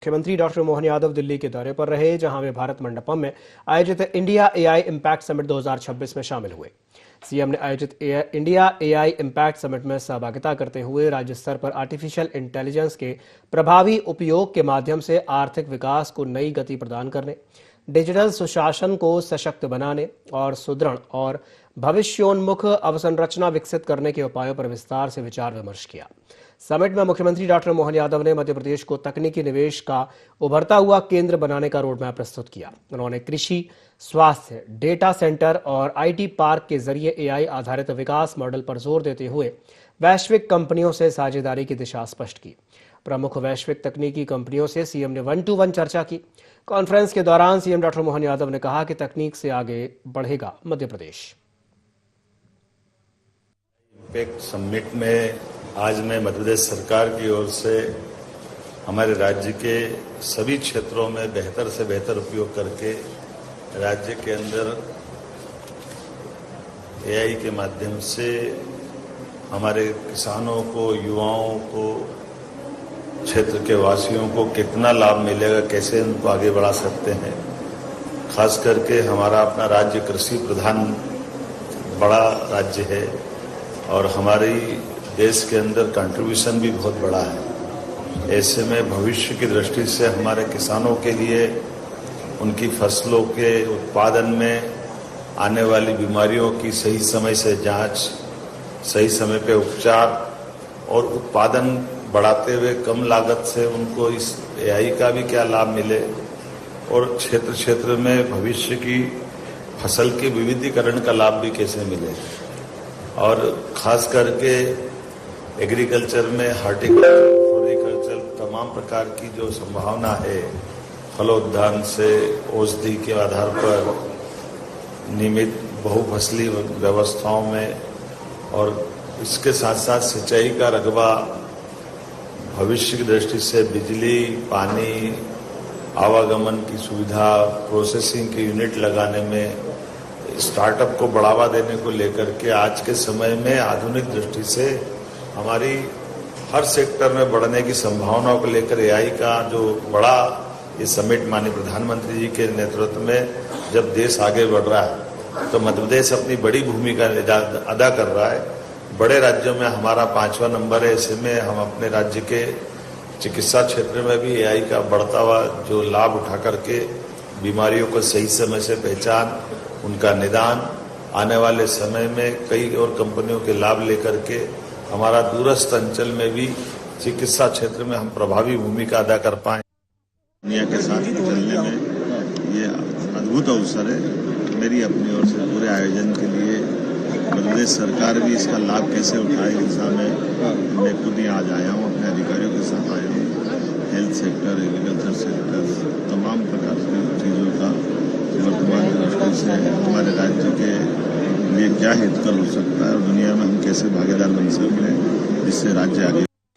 मुख्यमंत्री डॉक्टर मोहन यादव दिल्ली के दौरे पर रहे, जहां वे भारत मंडपम में आयोजित इंडिया एआई इम्पैक्ट समिट 2026 में शामिल हुए। सीएम ने आयोजित इंडिया एआई इम्पैक्ट समिट में सहभागिता करते हुए राज्य स्तर पर आर्टिफिशियल इंटेलिजेंस के प्रभावी उपयोग के माध्यम से आर्थिक विकास को नई गति प्रदान करने, डिजिटल सुशासन को सशक्त बनाने और सुदृढ़ और भविष्योन्मुख अवसंरचना विकसित करने के उपायों पर विस्तार से विचार विमर्श किया। समिट में मुख्यमंत्री डॉक्टर मोहन यादव ने मध्य प्रदेश को तकनीकी निवेश का उभरता हुआ केंद्र बनाने का रोडमैप प्रस्तुत किया। उन्होंने कृषि, स्वास्थ्य, डेटा सेंटर और आईटी पार्क के जरिए एआई आधारित विकास मॉडल पर जोर देते हुए वैश्विक कंपनियों से साझेदारी की दिशा स्पष्ट की। प्रमुख वैश्विक तकनीकी कंपनियों से सीएम ने 1-to-1 चर्चा की। कॉन्फ्रेंस के दौरान सीएम डॉक्टर मोहन यादव ने कहा कि तकनीक से आगे बढ़ेगा मध्य प्रदेश। इम्पैक्ट समिट में आज मैं मध्य प्रदेश सरकार की ओर से हमारे राज्य के सभी क्षेत्रों में बेहतर से बेहतर उपयोग करके राज्य के अंदर एआई के माध्यम से हमारे किसानों को, युवाओं को, क्षेत्र के वासियों को कितना लाभ मिलेगा, कैसे उनको आगे बढ़ा सकते हैं। खास करके हमारा अपना राज्य कृषि प्रधान बड़ा राज्य है और हमारी देश के अंदर कंट्रीब्यूशन भी बहुत बड़ा है। ऐसे में भविष्य की दृष्टि से हमारे किसानों के लिए उनकी फसलों के उत्पादन में आने वाली बीमारियों की सही समय से जांच, सही समय पे उपचार और उत्पादन बढ़ाते हुए कम लागत से उनको इस एआई का भी क्या लाभ मिले और क्षेत्र क्षेत्र में भविष्य की फसल के विविधीकरण का लाभ भी कैसे मिले। और खास करके एग्रीकल्चर में हार्टिकल्चर, फ्लोरिकल्चर तमाम प्रकार की जो संभावना है, फलोद्यान से औषधि के आधार पर नियमित बहुफसली व्यवस्थाओं में और इसके साथ साथ सिंचाई का रकबा, भविष्य की दृष्टि से बिजली, पानी, आवागमन की सुविधा, प्रोसेसिंग के यूनिट लगाने में, स्टार्टअप को बढ़ावा देने को लेकर के आज के समय में आधुनिक दृष्टि से हमारी हर सेक्टर में बढ़ने की संभावनाओं को लेकर एआई का जो बड़ा ये समिट माननीय प्रधानमंत्री जी के नेतृत्व में जब देश आगे बढ़ रहा है तो मध्य प्रदेश अपनी बड़ी भूमिका अदा कर रहा है। बड़े राज्यों में हमारा 5वां नंबर है। ऐसे में हम अपने राज्य के चिकित्सा क्षेत्र में भी एआई का बढ़ता हुआ जो लाभ उठा करके बीमारियों को सही समय से पहचान, उनका निदान, आने वाले समय में कई और कंपनियों के लाभ लेकर के हमारा दूरस्थ अंचल में भी चिकित्सा क्षेत्र में हम प्रभावी भूमिका अदा कर पाएं। दुनिया के साथ चलने में ये अद्भुत अवसर है। मेरी अपनी ओर से पूरे आयोजन के लिए मध्य प्रदेश सरकार भी इसका लाभ कैसे उठाए, दिशा में मैं खुद ही आज आया हूँ, अपने अधिकारियों के साथ आया हूँ। हेल्थ सेक्टर, एग्रीकल्चर सेक्टर, तमाम प्रकार की चीज़ों का वर्तमान दृष्टि से हमारे राज्य के लिए क्या हितकर हो सकता है और दुनिया में हम कैसे भागीदार बन सकते हैं, जिससे राज्य आगे